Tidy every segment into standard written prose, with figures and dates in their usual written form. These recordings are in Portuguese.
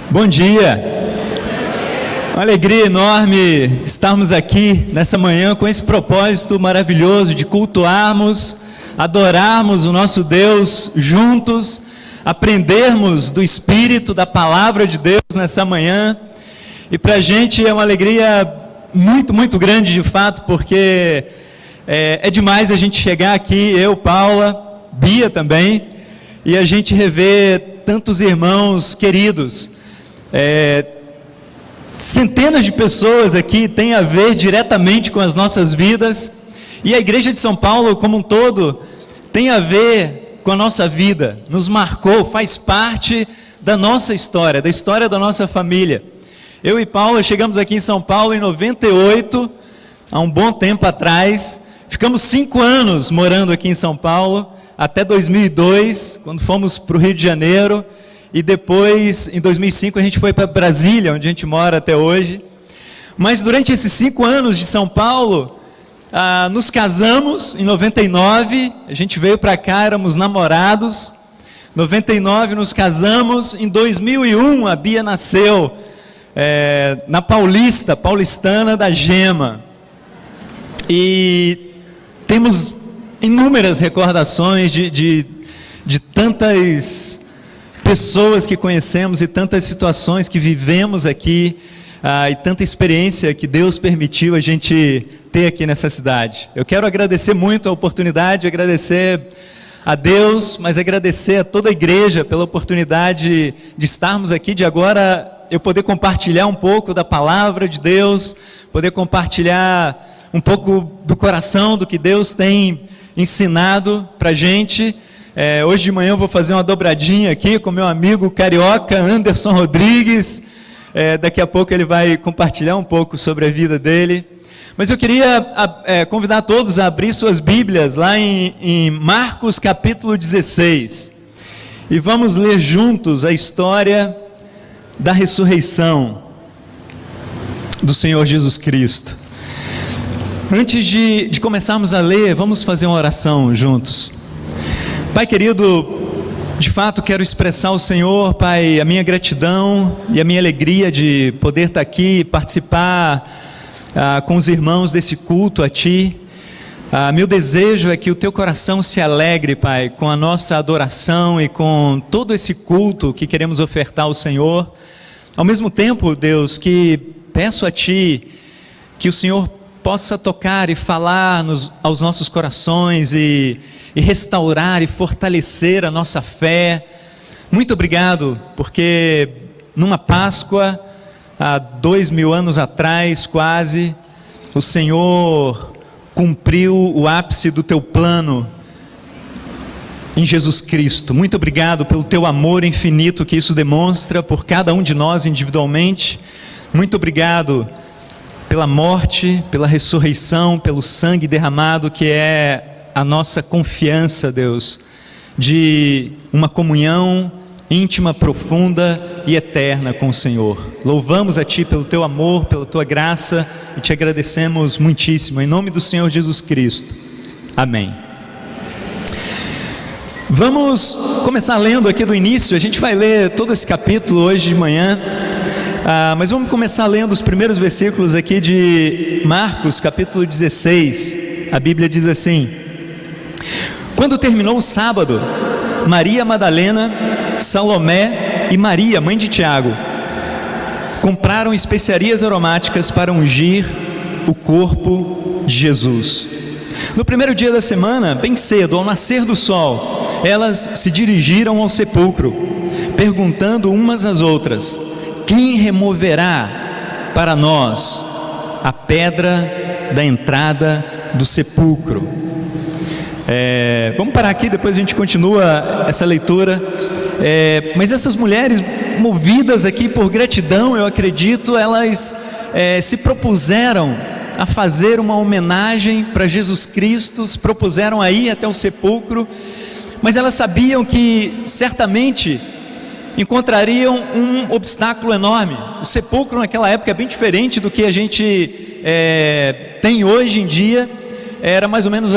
Bom dia, uma alegria enorme estarmos aqui nessa manhã com esse propósito maravilhoso de cultuarmos, adorarmos o nosso Deus juntos, aprendermos do Espírito, da Palavra de Deus nessa manhã. E para a gente é uma alegria muito grande de fato, porque é demais a gente chegar aqui, eu, Paula, Bia também, e a gente rever tantos irmãos queridos. Centenas de pessoas aqui têm a ver diretamente com as nossas vidas, e a Igreja de São Paulo como um todo tem a ver com a nossa vida, nos marcou, faz parte da nossa história, da história da nossa família. Eu e Paula chegamos aqui em São Paulo em 98, há um bom tempo atrás, ficamos 5 anos morando aqui em São Paulo, até 2002, quando fomos para o Rio de Janeiro, e depois, em 2005, a gente foi para Brasília, onde a gente mora até hoje. Mas durante esses 5 anos de São Paulo, nos casamos em 99, a gente veio para cá, éramos namorados. Em 99 nos casamos, em 2001 a Bia nasceu na paulistana da Gema. E temos inúmeras recordações de tantas pessoas que conhecemos e tantas situações que vivemos aqui, e tanta experiência que Deus permitiu a gente ter aqui nessa cidade. Eu quero agradecer muito a oportunidade, agradecer a Deus, mas agradecer a toda a igreja pela oportunidade de estarmos aqui, de agora eu poder compartilhar um pouco da palavra de Deus, poder compartilhar um pouco do coração, do que Deus tem ensinado para a gente. Hoje de manhã eu vou fazer uma dobradinha aqui com meu amigo carioca Anderson Rodrigues. Daqui a pouco ele vai compartilhar um pouco sobre a vida dele. Mas eu queria convidar todos a abrir suas Bíblias lá em Marcos capítulo 16. E vamos ler juntos a história da ressurreição do Senhor Jesus Cristo. Antes de começarmos a ler, vamos fazer uma oração juntos. Pai querido, de fato quero expressar ao Senhor, Pai, a minha gratidão e a minha alegria de poder estar aqui e participar com os irmãos desse culto a Ti. Meu desejo é que o Teu coração se alegre, Pai, com a nossa adoração e com todo esse culto que queremos ofertar ao Senhor. Ao mesmo tempo, Deus, que peço a Ti que o Senhor possa tocar e falar aos nossos corações e restaurar e fortalecer a nossa fé. Muito obrigado, porque numa Páscoa, há 2000 anos atrás quase, o Senhor cumpriu o ápice do Teu plano em Jesus Cristo. Muito obrigado pelo Teu amor infinito que isso demonstra por cada um de nós individualmente. Muito obrigado pela morte, pela ressurreição, pelo sangue derramado que é a nossa confiança, Deus, de uma comunhão íntima, profunda e eterna com o Senhor. Louvamos a Ti pelo Teu amor, pela Tua graça e Te agradecemos muitíssimo, em nome do Senhor Jesus Cristo. Amém. Vamos começar lendo aqui do início. A gente vai ler todo esse capítulo hoje de manhã, mas vamos começar lendo os primeiros versículos aqui de Marcos capítulo 16. A Bíblia diz assim: quando terminou o sábado, Maria Madalena, Salomé e Maria, mãe de Tiago, compraram especiarias aromáticas para ungir o corpo de Jesus. No primeiro dia da semana, bem cedo, ao nascer do sol, elas se dirigiram ao sepulcro, perguntando umas às outras: quem removerá para nós a pedra da entrada do sepulcro? Vamos parar aqui, depois a gente continua essa leitura. Mas essas mulheres, movidas aqui por gratidão, eu acredito, elas se propuseram a fazer uma homenagem para Jesus Cristo, se propuseram a ir até o sepulcro, mas elas sabiam que certamente encontrariam um obstáculo enorme. O sepulcro naquela época é bem diferente do que a gente tem hoje em dia. Era mais ou menos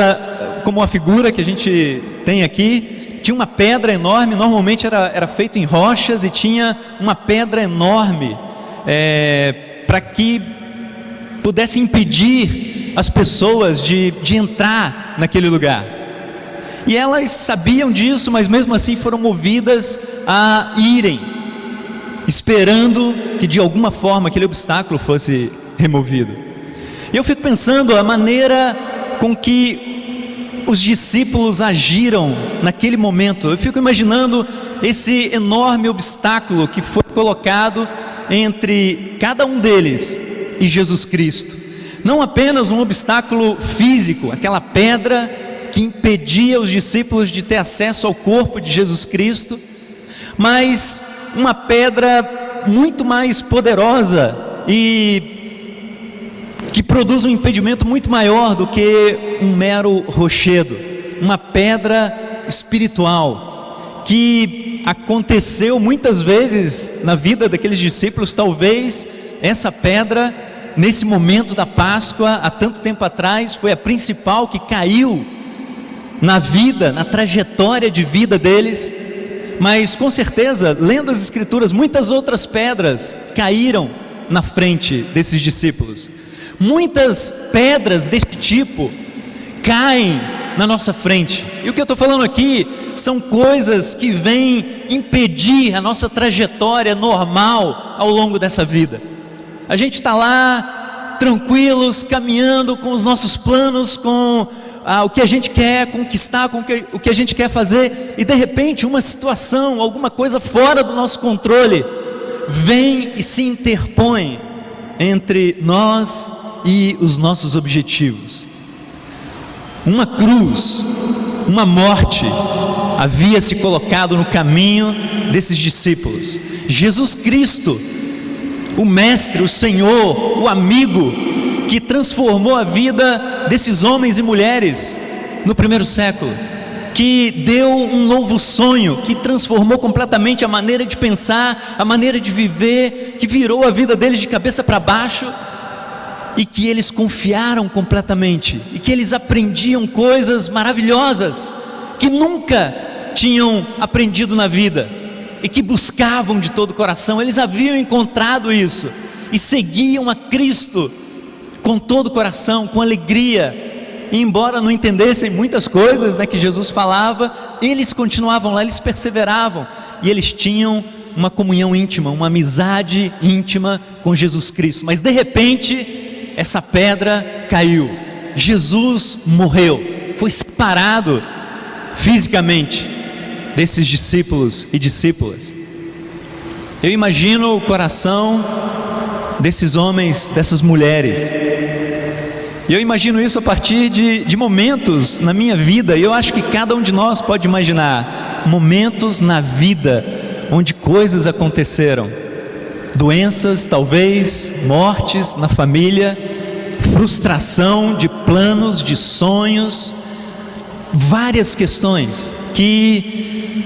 como a figura que a gente tem aqui. tinha uma pedra enorme, normalmente era feito em rochas, e tinha uma pedra enorme para que pudesse impedir as pessoas de entrar naquele lugar. E elas sabiam disso, mas mesmo assim foram movidas a irem, esperando que de alguma forma aquele obstáculo fosse removido. E eu fico pensando a maneira com que os discípulos agiram naquele momento. Eu fico imaginando esse enorme obstáculo que foi colocado entre cada um deles e Jesus Cristo. Não apenas um obstáculo físico, aquela pedra que impedia os discípulos de ter acesso ao corpo de Jesus Cristo, mas uma pedra muito mais poderosa e que produz um impedimento muito maior do que um mero rochedo, uma pedra espiritual que aconteceu muitas vezes na vida daqueles discípulos. Talvez essa pedra, nesse momento da Páscoa, há tanto tempo atrás, foi a principal que caiu na vida, na trajetória de vida deles. Mas com certeza, lendo as Escrituras, muitas outras pedras caíram na frente desses discípulos. Muitas pedras desse tipo caem na nossa frente. E o que eu estou falando aqui são coisas que vêm impedir a nossa trajetória normal ao longo dessa vida. A gente está lá, tranquilos, caminhando com os nossos planos, com o que a gente quer conquistar, com o que a gente quer fazer, e de repente uma situação, alguma coisa fora do nosso controle, vem e se interpõe entre nós e os nossos objetivos. Uma cruz, uma morte havia se colocado no caminho desses discípulos. Jesus Cristo, o Mestre, o Senhor, o amigo que transformou a vida desses homens e mulheres no primeiro século, que deu um novo sonho, que transformou completamente a maneira de pensar, a maneira de viver, que virou a vida deles de cabeça para baixo, e que eles confiaram completamente, e que eles aprendiam coisas maravilhosas que nunca tinham aprendido na vida, e que buscavam de todo o coração. Eles haviam encontrado isso e seguiam a Cristo com todo o coração, com alegria. E embora não entendessem muitas coisas, que Jesus falava, eles continuavam lá, eles perseveravam, e eles tinham uma comunhão íntima, uma amizade íntima com Jesus Cristo. Mas de repente essa pedra caiu, Jesus morreu, foi separado fisicamente desses discípulos e discípulas. Eu imagino o coração desses homens, dessas mulheres, e eu imagino isso a partir de momentos na minha vida, e eu acho que cada um de nós pode imaginar momentos na vida onde coisas aconteceram, doenças, talvez, mortes na família, frustração de planos, de sonhos, várias questões que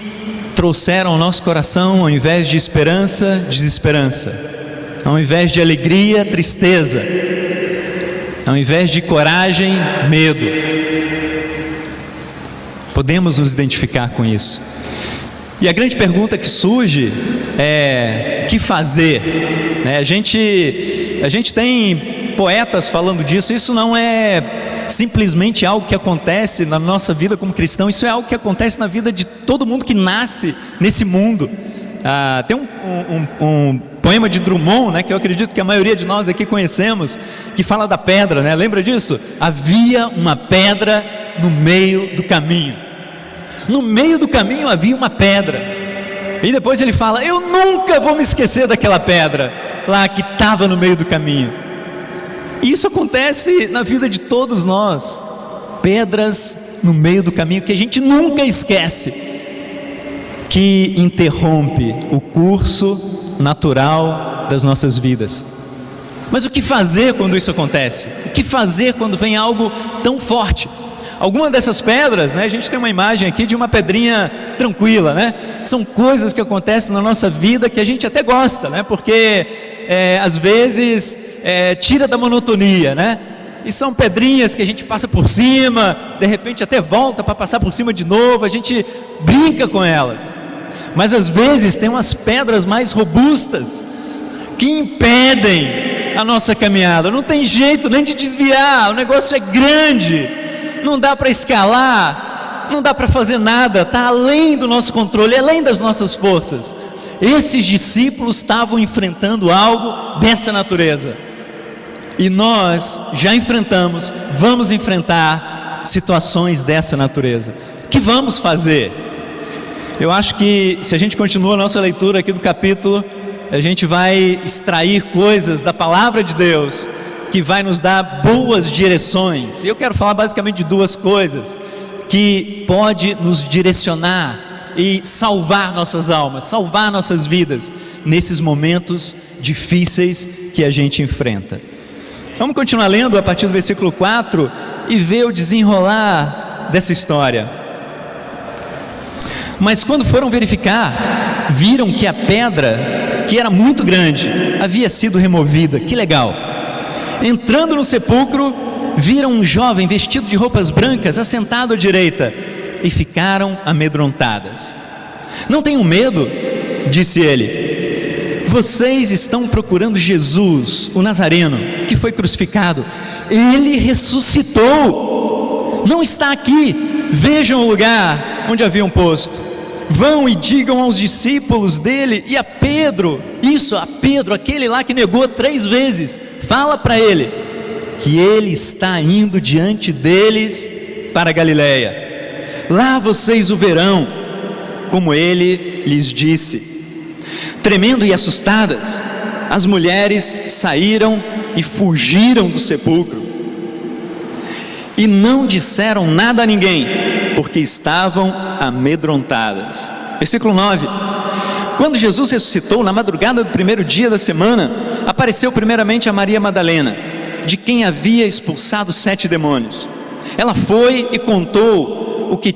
trouxeram ao nosso coração, ao invés de esperança, desesperança, ao invés de alegria, tristeza, ao invés de coragem, medo. Podemos nos identificar com isso. E a grande pergunta que surge é: o que fazer? A gente tem poetas falando disso. Isso não é simplesmente algo que acontece na nossa vida como cristão, isso é algo que acontece na vida de todo mundo que nasce nesse mundo. Tem um poema de Drummond, que eu acredito que a maioria de nós aqui conhecemos, que fala da pedra, lembra disso? Havia uma pedra no meio do caminho. No meio do caminho havia uma pedra, e depois ele fala: eu nunca vou me esquecer daquela pedra lá que estava no meio do caminho. E isso acontece na vida de todos nós, pedras no meio do caminho que a gente nunca esquece, que interrompe o curso natural das nossas vidas. Mas o que fazer quando isso acontece? O que fazer quando vem algo tão forte? Alguma dessas pedras, a gente tem uma imagem aqui de uma pedrinha tranquila, São coisas que acontecem na nossa vida que a gente até gosta, porque às vezes tira da monotonia, e são pedrinhas que a gente passa por cima, de repente até volta para passar por cima de novo, a gente brinca com elas. Mas às vezes tem umas pedras mais robustas que impedem a nossa caminhada. Não tem jeito nem de desviar, o negócio é grande, não dá para escalar, não dá para fazer nada, está além do nosso controle, além das nossas forças. Esses discípulos estavam enfrentando algo dessa natureza, e nós já enfrentamos, vamos enfrentar situações dessa natureza. O que vamos fazer? Eu acho que se a gente continua a nossa leitura aqui do capítulo, a gente vai extrair coisas da palavra de Deus que vai nos dar boas direções. Eu quero falar basicamente de duas coisas que pode nos direcionar e salvar nossas almas, salvar nossas vidas nesses momentos difíceis que a gente enfrenta. Vamos continuar lendo a partir do versículo 4 e ver o desenrolar dessa história. Mas quando foram verificar, viram que a pedra, que era muito grande, havia sido removida. Que legal! Entrando no sepulcro, viram um jovem vestido de roupas brancas assentado à direita, e ficaram amedrontadas. Não tenham medo, disse ele. Vocês estão procurando Jesus, o Nazareno, que foi crucificado. Ele ressuscitou. Não está aqui. Vejam o lugar onde haviam posto. Vão e digam aos discípulos dele e a Pedro, aquele lá que negou 3 vezes, fala para ele, que ele está indo diante deles para a Galileia. Lá vocês o verão, como ele lhes disse. Tremendo e assustadas, as mulheres saíram e fugiram do sepulcro. E não disseram nada a ninguém, porque estavam amedrontadas. Versículo 9. Quando Jesus ressuscitou na madrugada do primeiro dia da semana, apareceu primeiramente a Maria Madalena, de quem havia expulsado 7 demônios. Ela foi e contou o que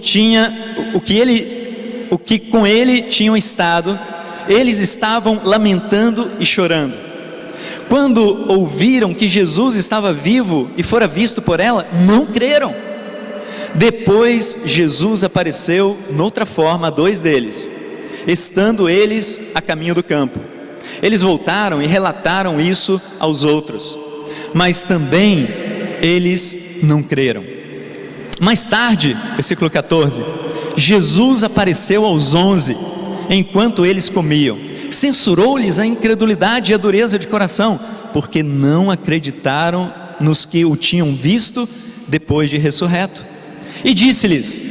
com ele tinham estado. Eles estavam lamentando e chorando. Quando ouviram que Jesus estava vivo e fora visto por ela, não creram. Depois Jesus apareceu noutra forma a 2 deles, estando eles a caminho do campo. Eles voltaram e relataram isso aos outros, mas também eles não creram. Mais tarde, versículo 14, Jesus apareceu aos 11, enquanto eles comiam. Censurou-lhes a incredulidade e a dureza de coração, porque não acreditaram nos que o tinham visto depois de ressurreto. E disse-lhes: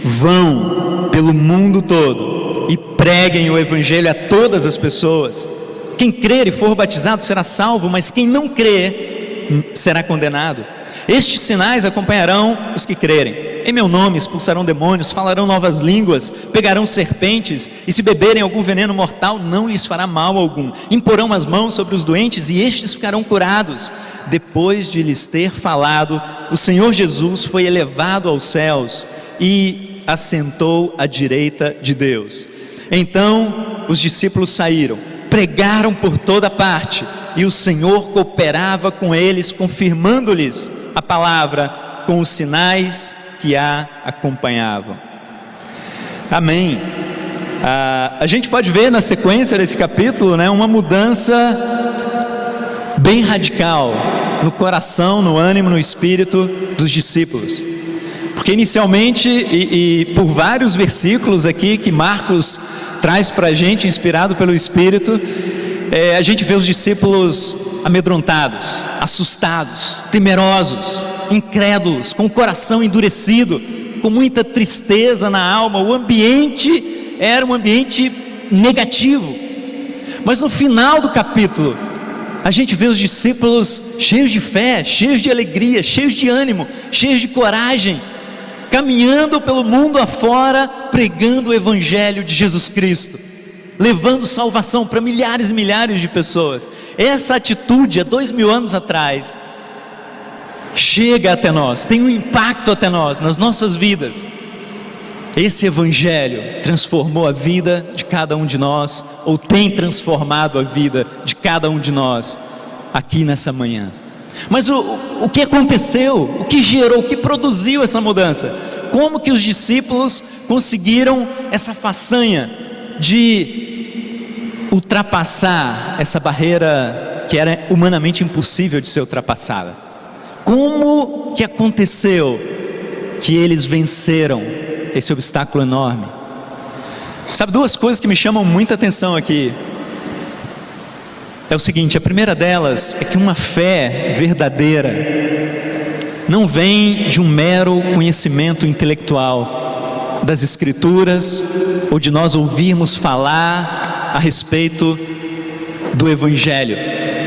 vão pelo mundo todo e preguem o evangelho a todas as pessoas. Quem crer e for batizado será salvo, mas quem não crer será condenado. Estes sinais acompanharão os que crerem. Em meu nome expulsarão demônios, falarão novas línguas, pegarão serpentes, e se beberem algum veneno mortal, não lhes fará mal algum. Imporão as mãos sobre os doentes, e estes ficarão curados. Depois de lhes ter falado, o Senhor Jesus foi elevado aos céus e assentou à direita de Deus. Então os discípulos saíram, pregaram por toda parte, e o Senhor cooperava com eles, confirmando-lhes a palavra com os sinais que a acompanhavam. Amém. A gente pode ver na sequência desse capítulo, uma mudança bem radical no coração, no ânimo, no espírito dos discípulos. Porque inicialmente, e por vários versículos aqui que Marcos traz para a gente, inspirado pelo Espírito, a gente vê os discípulos amedrontados, assustados, temerosos, incrédulos, com o coração endurecido, com muita tristeza na alma. O ambiente era um ambiente negativo. Mas no final do capítulo, a gente vê os discípulos cheios de fé, cheios de alegria, cheios de ânimo, cheios de coragem, caminhando pelo mundo afora, pregando o evangelho de Jesus Cristo, levando salvação para milhares e milhares de pessoas. Essa atitude, há 2000 anos atrás, chega até nós, tem um impacto até nós, nas nossas vidas. Esse evangelho transformou a vida de cada um de nós, ou tem transformado a vida de cada um de nós aqui nessa manhã. Mas o que aconteceu? O que gerou? O que produziu essa mudança? Como que os discípulos conseguiram essa façanha de ultrapassar essa barreira que era humanamente impossível de ser ultrapassada? Como que aconteceu que eles venceram esse obstáculo enorme? Sabe, duas coisas que me chamam muita atenção aqui. É o seguinte, a primeira delas é que uma fé verdadeira não vem de um mero conhecimento intelectual das Escrituras, ou de nós ouvirmos falar a respeito do Evangelho.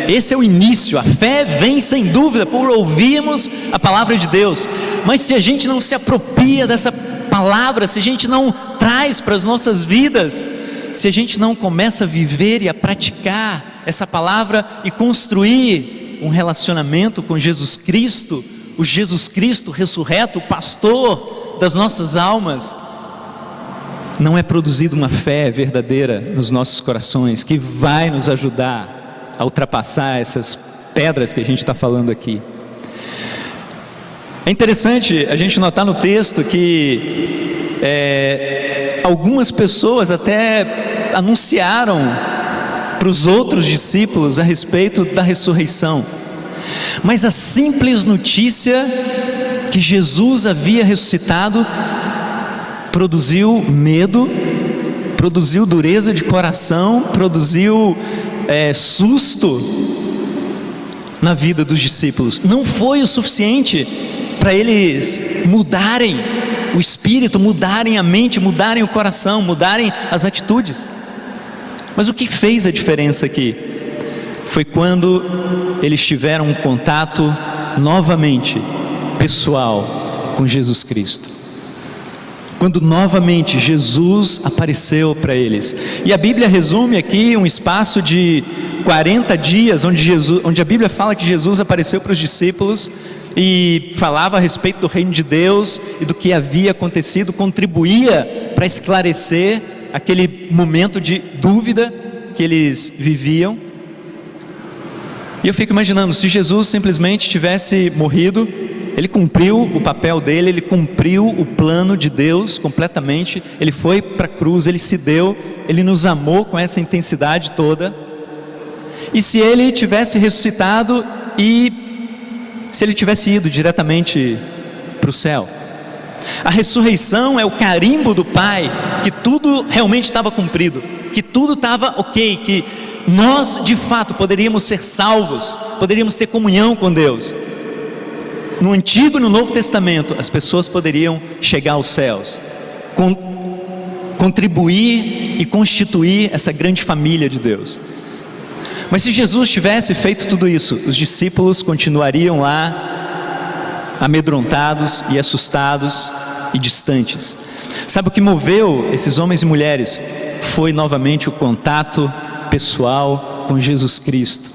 Esse é o início. A fé vem sem dúvida por ouvirmos a palavra de Deus, mas se a gente não se apropria dessa palavra, se a gente não traz para as nossas vidas, se a gente não começa a viver e a praticar essa palavra e construir um relacionamento com Jesus Cristo, o Jesus Cristo ressurreto, o pastor das nossas almas, não é produzida uma fé verdadeira nos nossos corações, que vai nos ajudar a ultrapassar essas pedras que a gente está falando aqui. É interessante a gente notar no texto que algumas pessoas até anunciaram para os outros discípulos a respeito da ressurreição, mas a simples notícia que Jesus havia ressuscitado produziu medo, produziu dureza de coração, produziu susto na vida dos discípulos. Não foi o suficiente para eles mudarem o espírito, mudarem a mente, mudarem o coração, mudarem as atitudes. Mas o que fez a diferença aqui foi quando eles tiveram um contato novamente pessoal com Jesus Cristo. Quando novamente Jesus apareceu para eles. E a Bíblia resume aqui um espaço de 40 dias, onde a Bíblia fala que Jesus apareceu para os discípulos e falava a respeito do reino de Deus e do que havia acontecido, contribuía para esclarecer aquele momento de dúvida que eles viviam. E eu fico imaginando, se Jesus simplesmente tivesse morrido, ele cumpriu o papel dele, ele cumpriu o plano de Deus completamente, ele foi para a cruz, ele se deu, ele nos amou com essa intensidade toda. E se ele tivesse ressuscitado e se ele tivesse ido diretamente para o céu? A ressurreição é o carimbo do Pai que tudo realmente estava cumprido, que tudo estava ok, que nós de fato poderíamos ser salvos, poderíamos ter comunhão com Deus. No Antigo e no Novo Testamento, as pessoas poderiam chegar aos céus, contribuir e constituir essa grande família de Deus. Mas se Jesus tivesse feito tudo isso, os discípulos continuariam lá, amedrontados e assustados e distantes. Sabe o que moveu esses homens e mulheres? Foi novamente o contato pessoal com Jesus Cristo.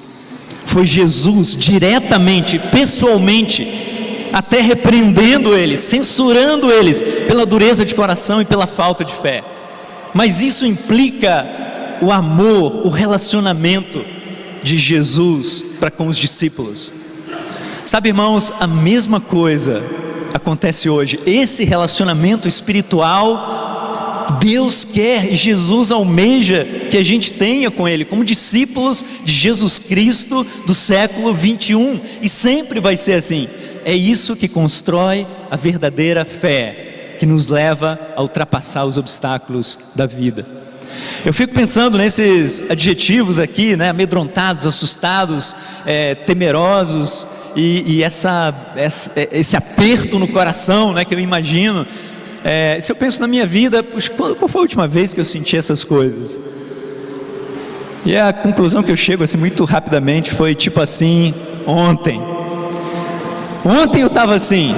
Foi Jesus diretamente, pessoalmente, até repreendendo eles, censurando eles pela dureza de coração e pela falta de fé. Mas isso implica o amor, o relacionamento de Jesus para com os discípulos. Sabe, irmãos, a mesma coisa acontece hoje. Esse relacionamento espiritual Deus quer e Jesus almeja que a gente tenha com Ele, como discípulos de Jesus Cristo do século 21, e sempre vai ser assim. É isso que constrói a verdadeira fé, que nos leva a ultrapassar os obstáculos da vida. Eu fico pensando nesses adjetivos aqui, né? Amedrontados, assustados, temerosos, e esse aperto no coração, né, que eu imagino. Se eu penso na minha vida, puxa, qual foi a última vez que eu senti essas coisas? E a conclusão que eu chego assim muito rapidamente foi tipo assim: ontem eu estava assim,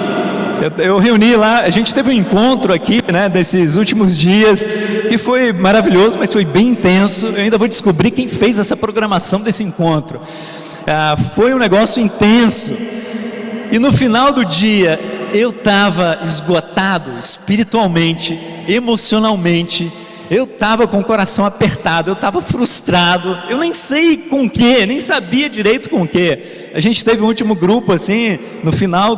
eu reuni lá, a gente teve um encontro aqui, né, desses últimos dias, que foi maravilhoso, mas foi bem intenso. Eu ainda vou descobrir quem fez essa programação desse encontro. Foi um negócio intenso, e no final do dia eu estava esgotado espiritualmente, emocionalmente, eu estava com o coração apertado, eu estava frustrado, eu nem sei com o que, nem sabia direito com o que. A gente teve um último grupo assim, no final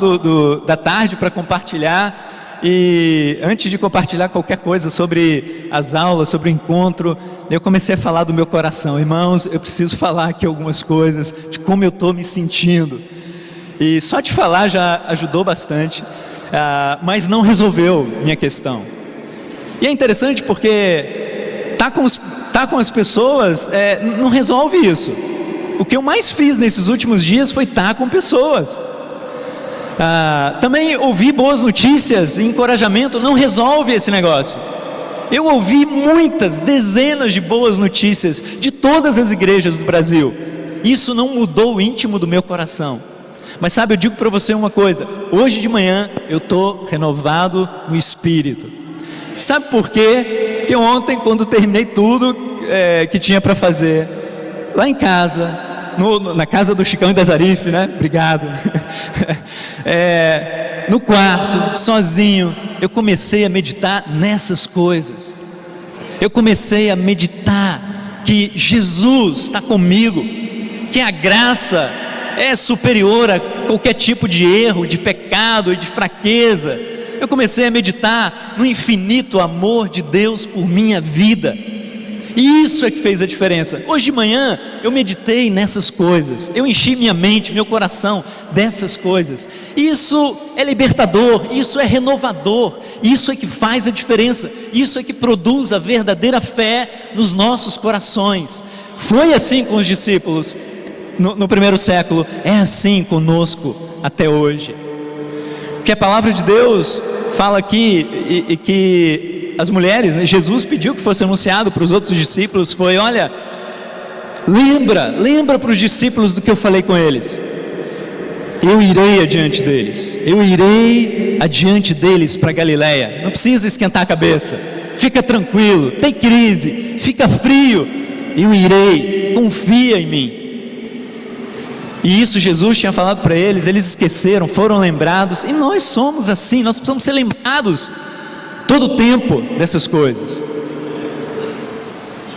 da tarde para compartilhar, e antes de compartilhar qualquer coisa sobre as aulas, sobre o encontro, eu comecei a falar do meu coração. Irmãos, eu preciso falar aqui algumas coisas, de como eu estou me sentindo, e só de falar já ajudou bastante, mas não resolveu minha questão. E é interessante porque tá com as pessoas não resolve isso. O que eu mais fiz nesses últimos dias foi estar com pessoas. Também ouvir boas notícias e encorajamento não resolve esse negócio. Eu ouvi muitas, dezenas de boas notícias de todas as igrejas do Brasil. Isso não mudou o íntimo do meu coração. Mas sabe, eu digo para você uma coisa: hoje de manhã eu estou renovado no espírito. Sabe por quê? Porque ontem, quando terminei tudo que tinha para fazer, lá em casa, na casa do Chicão e da Zarife, né? Obrigado. No quarto, sozinho, eu comecei a meditar nessas coisas. Eu comecei a meditar que Jesus está comigo, que a graça é superior a qualquer tipo de erro, de pecado e de fraqueza. Eu comecei a meditar no infinito amor de Deus por minha vida, e isso é que fez a diferença. Hoje de manhã eu meditei nessas coisas, eu enchi minha mente, meu coração dessas coisas. Isso é libertador, isso é renovador, isso é que faz a diferença, isso é que produz a verdadeira fé nos nossos corações. Foi assim com os discípulos no primeiro século, é assim conosco até hoje. Que a palavra de Deus fala aqui, e que as mulheres, né, Jesus pediu que fosse anunciado para os outros discípulos, foi: olha, lembra para os discípulos do que eu falei com eles. Eu irei adiante deles para Galiléia. Não precisa esquentar a cabeça, fica tranquilo, tem crise, fica frio, eu irei, confia em mim. E isso Jesus tinha falado para eles, eles esqueceram, foram lembrados, e nós somos assim, nós precisamos ser lembrados todo o tempo dessas coisas.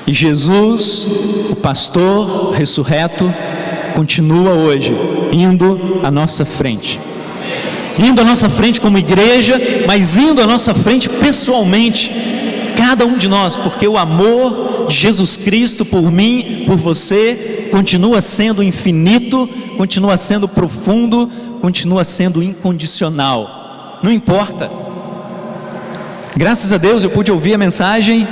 E Jesus, o pastor ressurreto, continua hoje indo à nossa frente, como igreja, mas indo à nossa frente pessoalmente, cada um de nós, porque o amor de Jesus Cristo por mim, por você, continua sendo infinito, continua sendo profundo, continua sendo incondicional, não importa. Graças a Deus eu pude ouvir a mensagem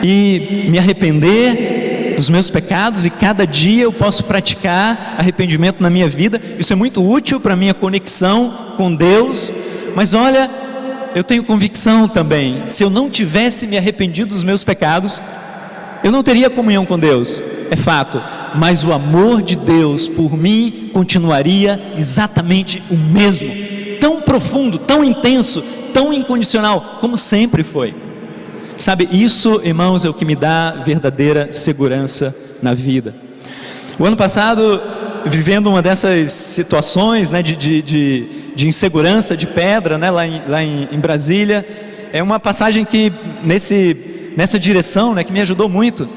e me arrepender dos meus pecados, e cada dia eu posso praticar arrependimento na minha vida. Isso é muito útil para a minha conexão com Deus. Mas olha, eu tenho convicção também, se eu não tivesse me arrependido dos meus pecados, eu não teria comunhão com Deus, é fato, mas o amor de Deus por mim continuaria exatamente o mesmo, tão profundo, tão intenso, tão incondicional, como sempre foi. Sabe, isso, irmãos, é o que me dá verdadeira segurança na vida. O ano passado, vivendo uma dessas situações, né, de insegurança, de pedra, né, lá em Brasília, é uma passagem que nessa direção, né, que me ajudou muito,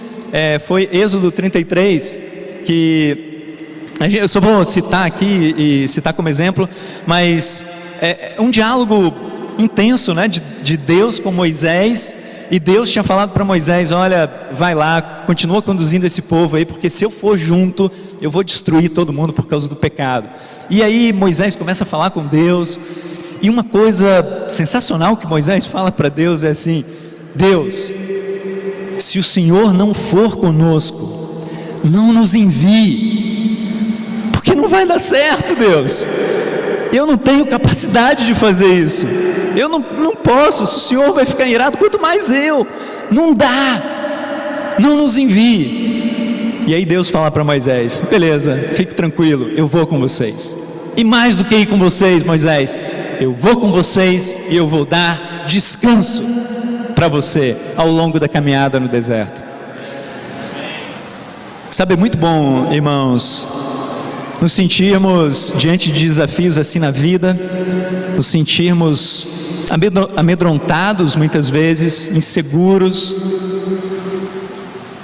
foi Êxodo 33, que eu só vou citar aqui e citar como exemplo, mas é um diálogo intenso, né, de Deus com Moisés. E Deus tinha falado para Moisés: olha, vai lá, continua conduzindo esse povo aí, porque se eu for junto, eu vou destruir todo mundo por causa do pecado. E aí Moisés começa a falar com Deus, e uma coisa sensacional que Moisés fala para Deus é assim: Deus, se o Senhor não for conosco, não nos envie, porque não vai dar certo, Deus. Eu não tenho capacidade de fazer isso, eu não posso. Se o Senhor vai ficar irado, quanto mais eu. Não dá, não nos envie. E aí Deus fala para Moisés: beleza, fique tranquilo, eu vou com vocês. E mais do que ir com vocês, Moisés, eu vou com vocês e eu vou dar descanso para você ao longo da caminhada no deserto. Sabe, é muito bom, irmãos, nos sentirmos diante de desafios assim na vida, nos sentirmos amedrontados muitas vezes, inseguros,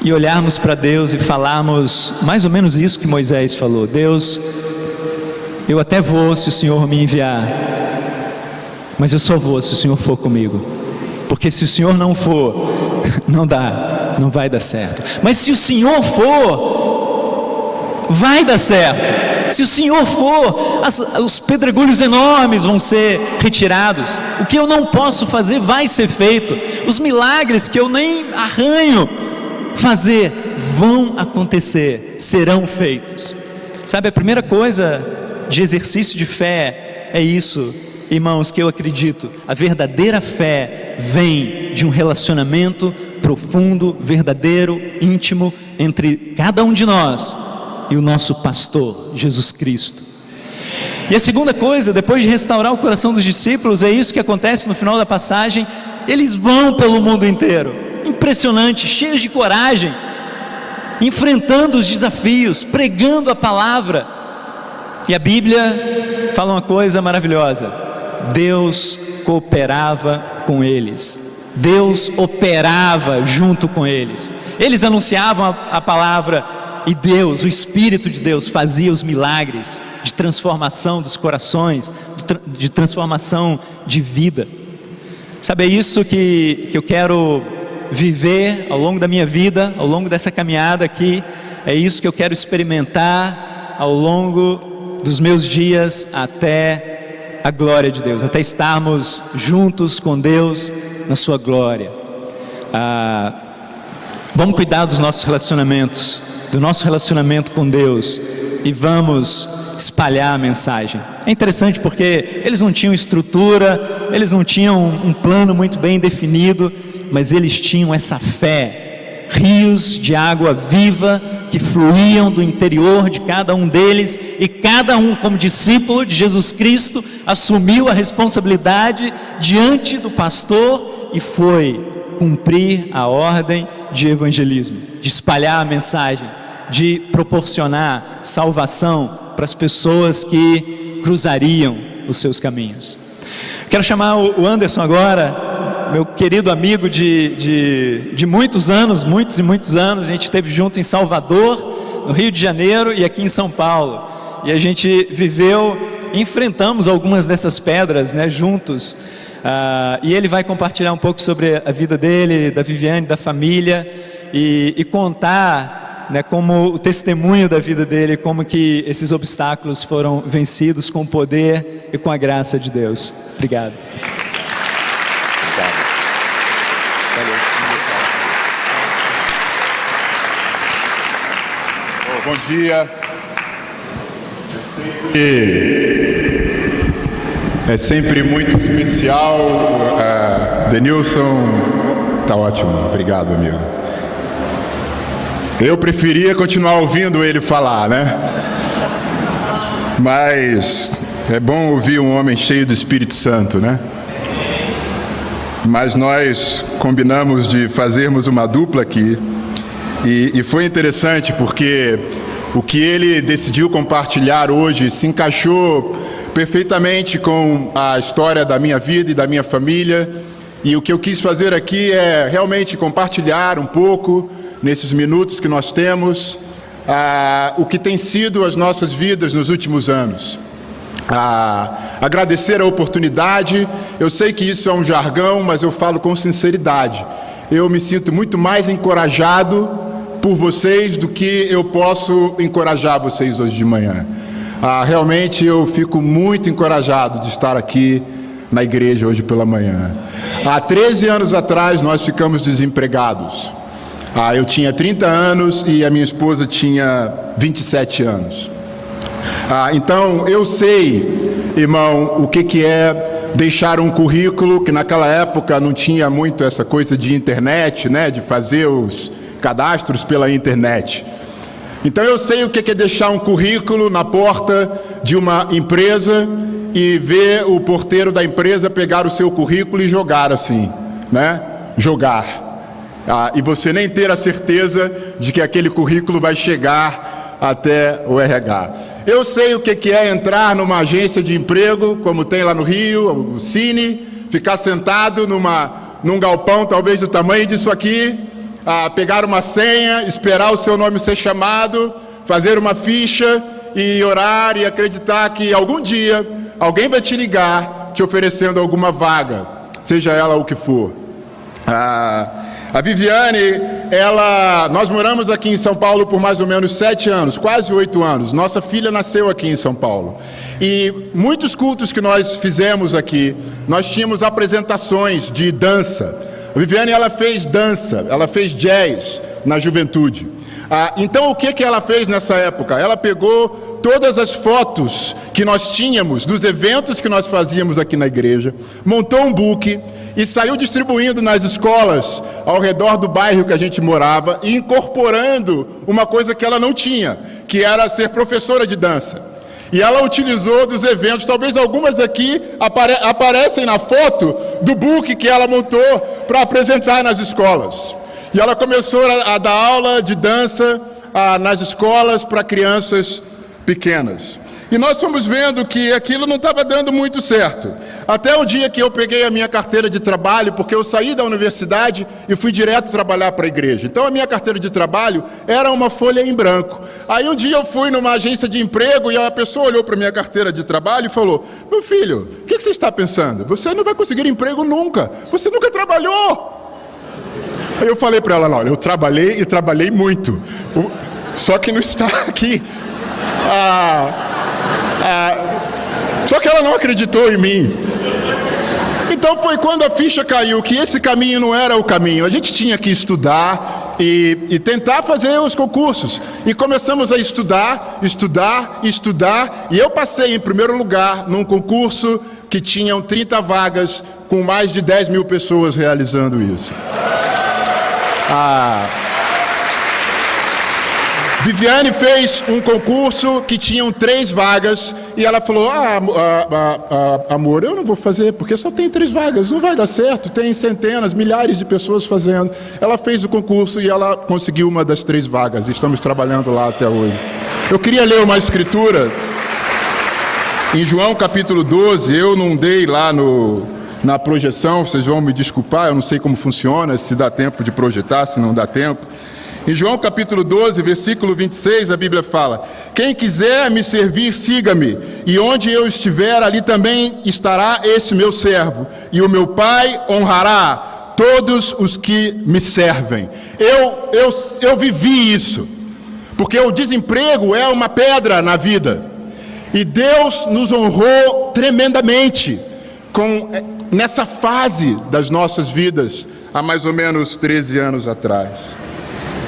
e olharmos para Deus e falarmos mais ou menos isso que Moisés falou: Deus, eu até vou se o Senhor me enviar, mas eu só vou se o Senhor for comigo, porque se o Senhor não for, não vai dar certo. Mas se o Senhor for, vai dar certo. Se o Senhor for, os pedregulhos enormes vão ser retirados. O que eu não posso fazer vai ser feito. Os milagres que eu nem arranho fazer vão acontecer, serão feitos. Sabe, a primeira coisa de exercício de fé é isso, irmãos, que eu acredito. A verdadeira fé vem de um relacionamento profundo, verdadeiro, íntimo entre cada um de nós e o nosso pastor, Jesus Cristo. E a segunda coisa, depois de restaurar o coração dos discípulos, é isso que acontece no final da passagem. Eles vão pelo mundo inteiro, impressionante, cheios de coragem, enfrentando os desafios, pregando a palavra. E a Bíblia fala uma coisa maravilhosa: Deus cooperava com eles, Deus operava junto com eles. Eles anunciavam a palavra, e Deus, o Espírito de Deus, fazia os milagres de transformação dos corações, de transformação de vida. Sabe, é isso que eu quero viver ao longo da minha vida, ao longo dessa caminhada aqui. É isso que eu quero experimentar ao longo dos meus dias até a glória de Deus, até estarmos juntos com Deus na sua glória. Vamos cuidar dos nossos relacionamentos, do nosso relacionamento com Deus, e vamos espalhar a mensagem. É interessante porque eles não tinham estrutura, eles não tinham um plano muito bem definido, mas eles tinham essa fé, rios de água viva que fluíam do interior de cada um deles, e cada um, como discípulo de Jesus Cristo, assumiu a responsabilidade diante do pastor e foi cumprir a ordem de evangelismo, de espalhar a mensagem, de proporcionar salvação para as pessoas que cruzariam os seus caminhos. Quero chamar o Anderson agora, meu querido amigo de muitos anos, muitos e muitos anos. A gente esteve junto em Salvador, no Rio de Janeiro e aqui em São Paulo, e a gente enfrentamos algumas dessas pedras, né, juntos. E ele vai compartilhar um pouco sobre a vida dele, da Viviane, da família, e contar, né, como o testemunho da vida dele, como que esses obstáculos foram vencidos com o poder e com a graça de Deus. Obrigado. Bom dia. É sempre muito especial. Denilson, tá ótimo, obrigado, amigo. Eu preferia continuar ouvindo ele falar, né? Mas é bom ouvir um homem cheio do Espírito Santo, né? Mas nós combinamos de fazermos uma dupla aqui, e foi interessante porque o que ele decidiu compartilhar hoje se encaixou perfeitamente com a história da minha vida e da minha família, e o que eu quis fazer aqui é realmente compartilhar um pouco, nesses minutos que nós temos, o que tem sido as nossas vidas nos últimos anos. Agradecer a oportunidade. Eu sei que isso é um jargão, mas eu falo com sinceridade. Eu me sinto muito mais encorajado por vocês do que eu posso encorajar vocês hoje de manhã. Realmente eu fico muito encorajado de estar aqui na igreja hoje pela manhã. Há 13 anos atrás nós ficamos desempregados. Eu tinha 30 anos e a minha esposa tinha 27 anos. Então eu sei, irmão, o que é deixar um currículo, que naquela época não tinha muito essa coisa de internet, né, de fazer os cadastros pela internet. Então eu sei o que é deixar um currículo na porta de uma empresa e ver o porteiro da empresa pegar o seu currículo e jogar assim, né? Jogar. E você nem ter a certeza de que aquele currículo vai chegar até o RH. Eu sei o que é entrar numa agência de emprego, como tem lá no Rio, o Cine, ficar sentado num galpão talvez do tamanho disso aqui, pegar uma senha, esperar o seu nome ser chamado, fazer uma ficha e orar e acreditar que algum dia alguém vai te ligar te oferecendo alguma vaga, seja ela o que for. A Viviane, nós moramos aqui em São Paulo por mais ou menos 7 anos, quase 8 anos. Nossa filha nasceu aqui em São Paulo. E muitos cultos que nós fizemos aqui, nós tínhamos apresentações de dança. A Viviane, ela fez dança, ela fez jazz na juventude. Então, o que ela fez nessa época? Ela pegou todas as fotos que nós tínhamos dos eventos que nós fazíamos aqui na igreja, montou um book e saiu distribuindo nas escolas ao redor do bairro que a gente morava e incorporando uma coisa que ela não tinha, que era ser professora de dança. E ela utilizou dos eventos, talvez algumas aqui aparecem na foto do book que ela montou para apresentar nas escolas. E ela começou a dar aula de dança nas escolas para crianças pequenas. E nós fomos vendo que aquilo não estava dando muito certo. Até o dia que eu peguei a minha carteira de trabalho, porque eu saí da universidade e fui direto trabalhar para a igreja. Então a minha carteira de trabalho era uma folha em branco. Aí um dia eu fui numa agência de emprego e a pessoa olhou para a minha carteira de trabalho e falou: meu filho, o que você está pensando? Você não vai conseguir emprego nunca. Você nunca trabalhou. Aí eu falei para ela: não, eu trabalhei e trabalhei muito. Só que não está aqui. Só que ela não acreditou em mim. Então foi quando a ficha caiu que esse caminho não era o caminho. A gente tinha que estudar e tentar fazer os concursos. E começamos a estudar. E eu passei em primeiro lugar num concurso que tinham 30 vagas, com mais de 10 mil pessoas realizando isso. Viviane fez um concurso que tinham 3 vagas e ela falou: amor, eu não vou fazer porque só tem 3 vagas, não vai dar certo, tem centenas, milhares de pessoas fazendo. Ela fez o concurso e ela conseguiu uma das 3 vagas, estamos trabalhando lá até hoje. Eu queria ler uma escritura em João capítulo 12, eu não dei lá na projeção, vocês vão me desculpar, eu não sei como funciona, se dá tempo de projetar, se não dá tempo. Em João capítulo 12, versículo 26, a Bíblia fala: quem quiser me servir, siga-me, e onde eu estiver, ali também estará esse meu servo, e o meu Pai honrará todos os que me servem. Eu vivi isso, porque o desemprego é uma pedra na vida, e Deus nos honrou tremendamente nessa fase das nossas vidas, há mais ou menos 13 anos atrás.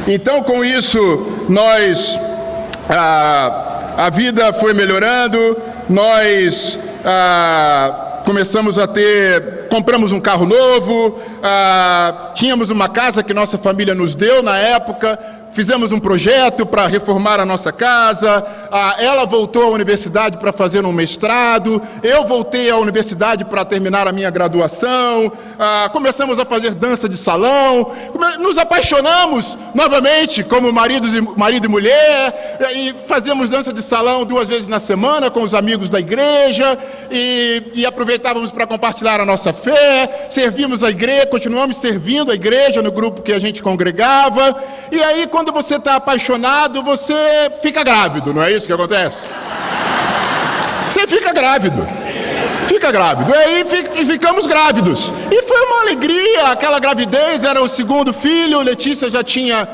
Então, com isso, a vida foi melhorando, nós começamos compramos um carro novo, tínhamos uma casa que nossa família nos deu na época, fizemos um projeto para reformar a nossa casa, ela voltou à universidade para fazer um mestrado, eu voltei à universidade para terminar a minha graduação, começamos a fazer dança de salão, nos apaixonamos novamente como marido e mulher, e fazíamos dança de salão 2 vezes na semana com os amigos da igreja, e aproveitávamos para compartilhar a nossa fé, servimos a igreja, continuamos servindo a igreja no grupo que a gente congregava, e aí quando você está apaixonado, você fica grávido, não é isso que acontece? Você fica grávido, e aí ficamos grávidos, e foi uma alegria, aquela gravidez, era o 2º filho, Letícia já tinha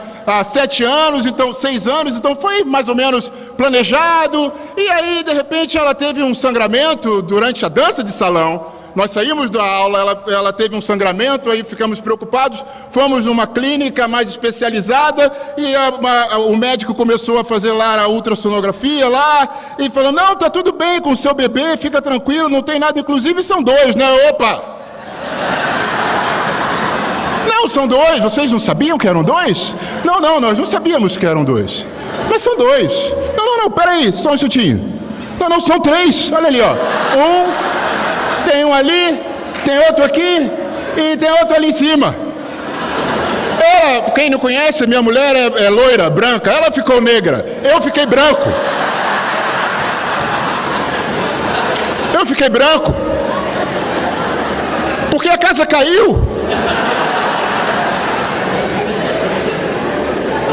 7 anos, então 6 anos, então foi mais ou menos planejado, e aí de repente ela teve um sangramento durante a dança de salão. Nós saímos da aula, ela teve um sangramento, aí ficamos preocupados, fomos numa clínica mais especializada e o médico começou a fazer lá a ultrassonografia lá e falou: não, tá tudo bem com o seu bebê, fica tranquilo, não tem nada, inclusive são 2, né? Opa! Não, são 2, vocês não sabiam que eram 2? Não, nós não sabíamos que eram 2, mas são 2. Não, peraí, só um instantinho. Não, são 3, olha ali, ó. Tem um ali, tem outro aqui e tem outro ali em cima. Ela, quem não conhece, minha mulher é loira, branca, ela ficou negra, eu fiquei branco. Porque a casa caiu.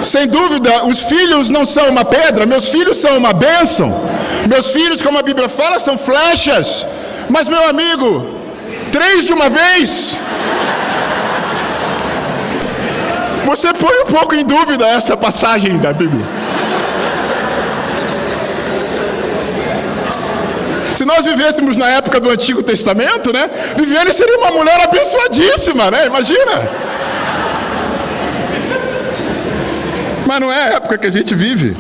Sem dúvida, os filhos não são uma pedra, meus filhos são uma bênção. Meus filhos, como a Bíblia fala, são flechas. Mas, meu amigo, 3 de uma vez? Você põe um pouco em dúvida essa passagem da Bíblia. Se nós vivêssemos na época do Antigo Testamento, né? Viviane seria uma mulher abençoadíssima, né? Imagina! Mas não é a época que a gente vive.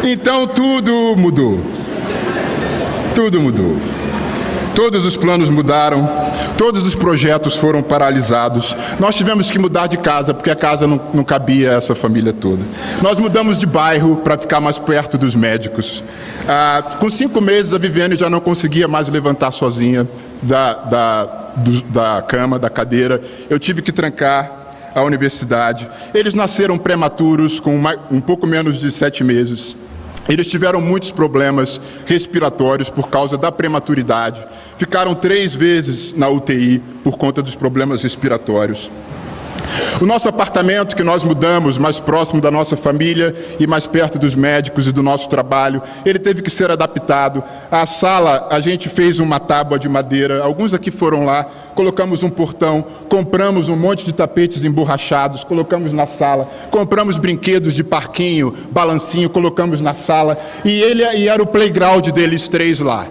Então tudo mudou. Tudo mudou. Todos os planos mudaram, todos os projetos foram paralisados. Nós tivemos que mudar de casa, porque a casa não cabia essa família toda. Nós mudamos de bairro para ficar mais perto dos médicos. Com 5 meses, a Viviane já não conseguia mais levantar sozinha da cama, da cadeira. Eu tive que trancar a universidade. Eles nasceram prematuros, com um pouco menos de 7 meses. Eles tiveram muitos problemas respiratórios por causa da prematuridade. Ficaram 3 vezes na UTI por conta dos problemas respiratórios. O nosso apartamento, que nós mudamos mais próximo da nossa família e mais perto dos médicos e do nosso trabalho, ele teve que ser adaptado. A sala, a gente fez uma tábua de madeira, alguns aqui foram lá, colocamos um portão, compramos um monte de tapetes emborrachados, colocamos na sala, compramos brinquedos de parquinho, balancinho, colocamos na sala, e era o playground deles 3 lá.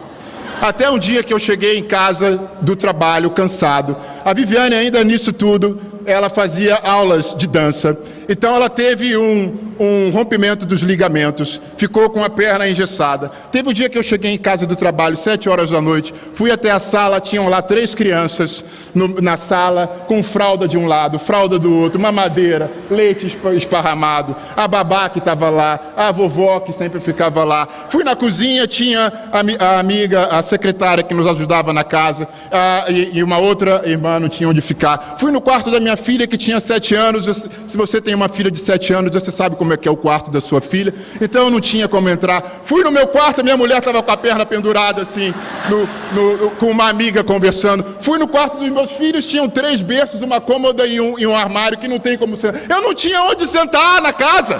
Até um dia que eu cheguei em casa do trabalho, cansado. A Viviane, ainda nisso tudo, ela fazia aulas de dança. Então ela teve um rompimento dos ligamentos, ficou com a perna engessada. Teve um dia que eu cheguei em casa do trabalho, 7 horas da noite, fui até a sala, tinham lá 3 crianças na sala, com fralda de um lado, fralda do outro, mamadeira, leite esparramado, a babá que estava lá, a vovó que sempre ficava lá. Fui na cozinha, tinha a amiga, a secretária que nos ajudava na casa, e uma outra irmã não tinha onde ficar. Fui no quarto da minha filha, que tinha 7 anos, se você tem uma filha de 7 anos, você sabe como é que é o quarto da sua filha, então eu não tinha como entrar. Fui no meu quarto, a minha mulher estava com a perna pendurada assim, com uma amiga conversando. Fui no quarto dos meus filhos, tinham 3 berços, uma cômoda e um armário que não tem como sentar. Eu não tinha onde sentar na casa.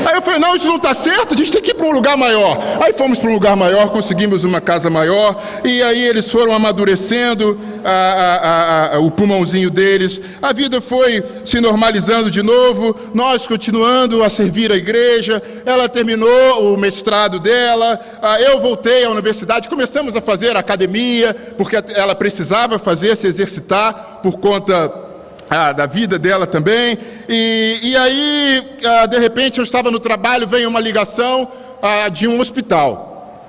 Aí eu falei, não, isso não está certo, a gente tem que ir para um lugar maior. Aí fomos para um lugar maior, conseguimos uma casa maior, e aí eles foram amadurecendo o pulmãozinho deles. A vida foi se normalizando de novo, nós continuando a servir a igreja. Ela terminou o mestrado dela, eu voltei à universidade, começamos a fazer academia, porque ela precisava se exercitar por conta da vida dela também, e aí, de repente, eu estava no trabalho, veio uma ligação de um hospital.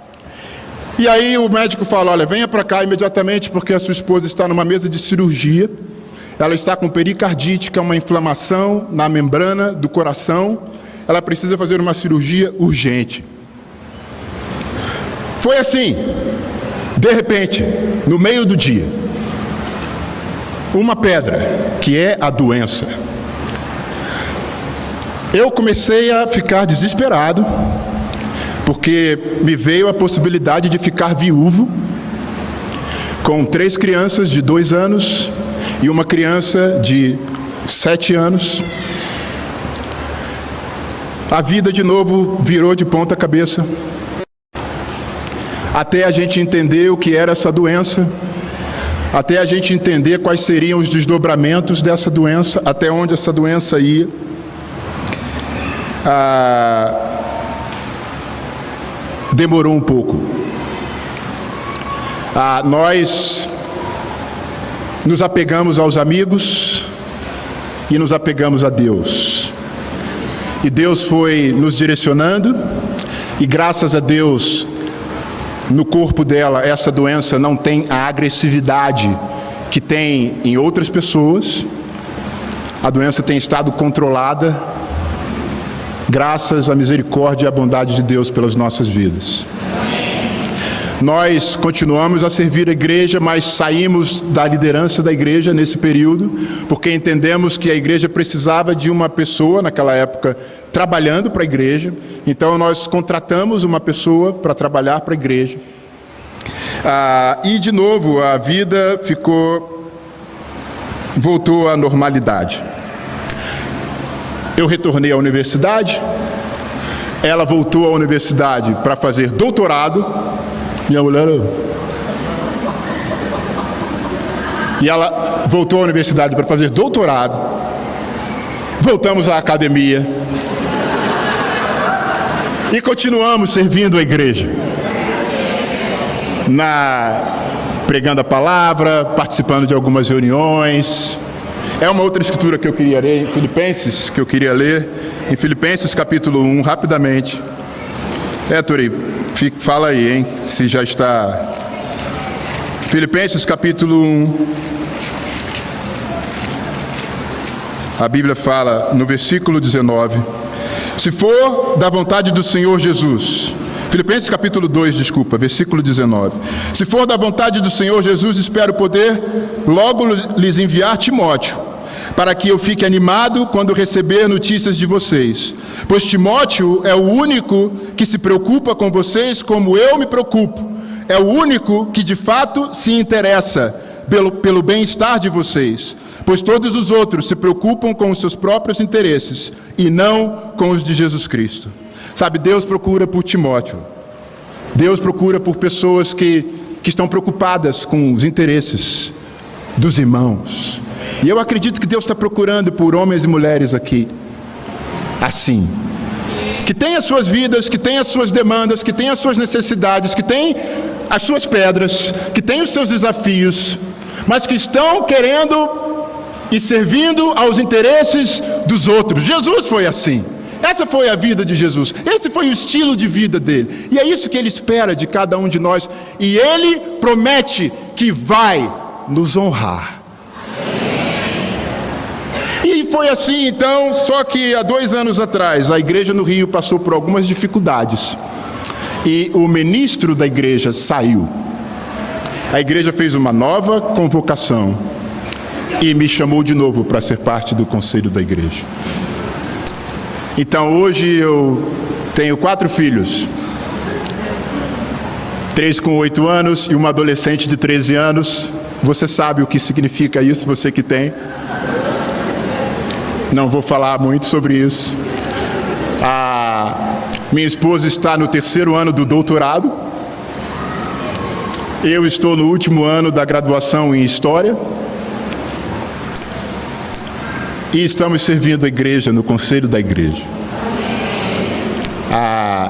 E aí o médico fala, olha, venha para cá imediatamente, porque a sua esposa está numa mesa de cirurgia, ela está com pericardite, que é uma inflamação na membrana do coração, ela precisa fazer uma cirurgia urgente. Foi assim, de repente, no meio do dia, uma pedra, que é a doença. Eu comecei a ficar desesperado, porque me veio a possibilidade de ficar viúvo, com 3 crianças de 2 anos e uma criança de 7 anos. A vida de novo virou de ponta cabeça, até a gente entender o que era essa doença, até a gente entender quais seriam os desdobramentos dessa doença, até onde essa doença ia. Demorou um pouco. Nós nos apegamos aos amigos e nos apegamos a Deus. E Deus foi nos direcionando, e graças a Deus, no corpo dela, essa doença não tem a agressividade que tem em outras pessoas. A doença tem estado controlada, graças à misericórdia e à bondade de Deus pelas nossas vidas. Nós continuamos a servir a igreja, mas saímos da liderança da igreja nesse período, porque entendemos que a igreja precisava de uma pessoa, naquela época, trabalhando para a igreja. Então nós contratamos uma pessoa para trabalhar para a igreja. E de novo, a vida ficou voltou à normalidade. Eu retornei à universidade, ela voltou à universidade para fazer doutorado, minha mulher... E ela voltou à universidade para fazer doutorado, voltamos à academia e continuamos servindo a igreja, pregando a palavra, participando de algumas reuniões. É uma outra escritura que eu queria ler, em Filipenses, em Filipenses capítulo 1, rapidamente. Tori, fala aí, hein, se já está... Filipenses capítulo 1, a Bíblia fala no versículo 19, se for da vontade do Senhor Jesus, Filipenses capítulo 2, versículo 19, se for da vontade do Senhor Jesus, espero poder logo lhes enviar Timóteo, para que eu fique animado quando receber notícias de vocês, pois Timóteo é o único que se preocupa com vocês como eu me preocupo. É o único que de fato se interessa pelo bem-estar de vocês, pois todos os outros se preocupam com os seus próprios interesses e não com os de Jesus Cristo. Sabe, Deus procura por Timóteo. Deus procura por pessoas que estão preocupadas com os interesses dos irmãos. E eu acredito que Deus está procurando por homens e mulheres aqui, assim, que têm as suas vidas, que têm as suas demandas, que têm as suas necessidades, que têm as suas pedras, que têm os seus desafios, mas que estão querendo e servindo aos interesses dos outros. Jesus foi assim. Essa foi a vida de Jesus. Esse foi o estilo de vida dele. E é isso que ele espera de cada um de nós. E ele promete que vai nos honrar. E foi assim, então, só que há 2 anos atrás, a igreja no Rio passou por algumas dificuldades. E o ministro da igreja saiu. A igreja fez uma nova convocação e me chamou de novo para ser parte do conselho da igreja. Então hoje eu tenho 4 filhos, 3 com 8 anos e uma adolescente de 13 anos. Você sabe o que significa isso, você que tem. Não vou falar muito sobre isso. Minha esposa está no 3º ano do doutorado. Eu estou no último ano da graduação em História. E estamos servindo a igreja no conselho da igreja.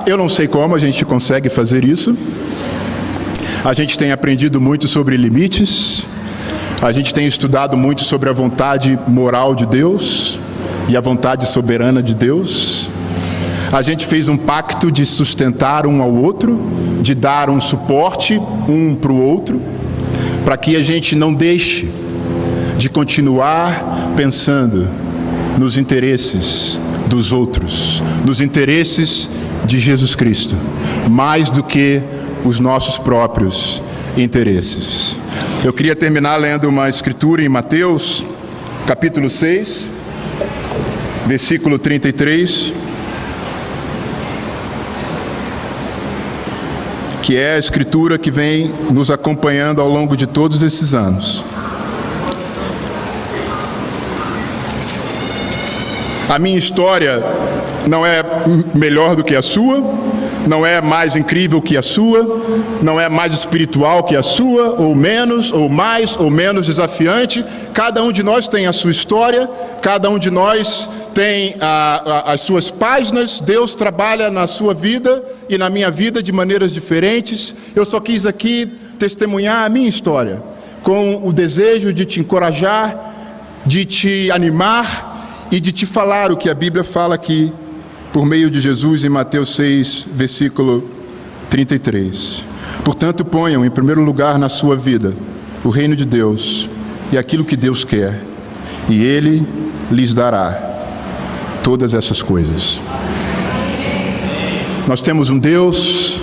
Eu não sei como a gente consegue fazer isso. A gente tem aprendido muito sobre limites. A gente tem estudado muito sobre a vontade moral de Deus e a vontade soberana de Deus. A gente fez um pacto de sustentar um ao outro, de dar um suporte um para o outro, para que a gente não deixe de continuar pensando nos interesses dos outros, nos interesses de Jesus Cristo, mais do que os nossos próprios interesses. Eu queria terminar lendo uma escritura em Mateus, capítulo 6, versículo 33, que é a escritura que vem nos acompanhando ao longo de todos esses anos. A minha história não é melhor do que a sua, não é mais incrível que a sua, não é mais espiritual que a sua, ou menos, ou mais, ou menos desafiante. Cada um de nós tem a sua história, cada um de nós tem as suas páginas. Deus trabalha na sua vida e na minha vida de maneiras diferentes. Eu só quis aqui testemunhar a minha história, com o desejo de te encorajar, de te animar e de te falar o que a Bíblia fala aqui, por meio de Jesus em Mateus 6, versículo 33. Portanto, ponham em primeiro lugar na sua vida o reino de Deus e aquilo que Deus quer, e Ele lhes dará todas essas coisas. Nós temos um Deus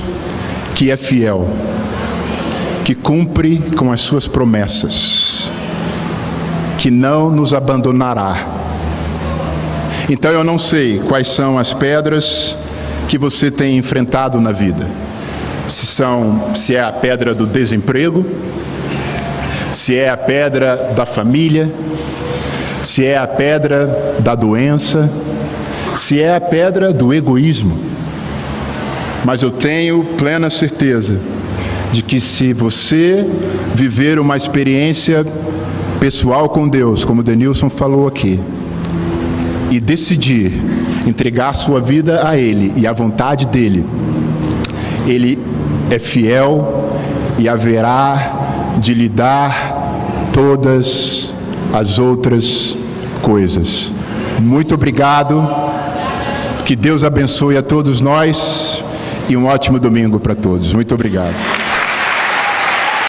que é fiel, que cumpre com as suas promessas, que não nos abandonará. Então eu não sei quais são as pedras que você tem enfrentado na vida. Se é a pedra do desemprego, se é a pedra da família, se é a pedra da doença, se é a pedra do egoísmo. Mas eu tenho plena certeza de que se você viver uma experiência pessoal com Deus, como o Denilson falou aqui, e decidir entregar sua vida a Ele e à vontade dEle, Ele é fiel e haverá de lhe dar todas as outras coisas. Muito obrigado, que Deus abençoe a todos nós e um ótimo domingo para todos. Muito obrigado.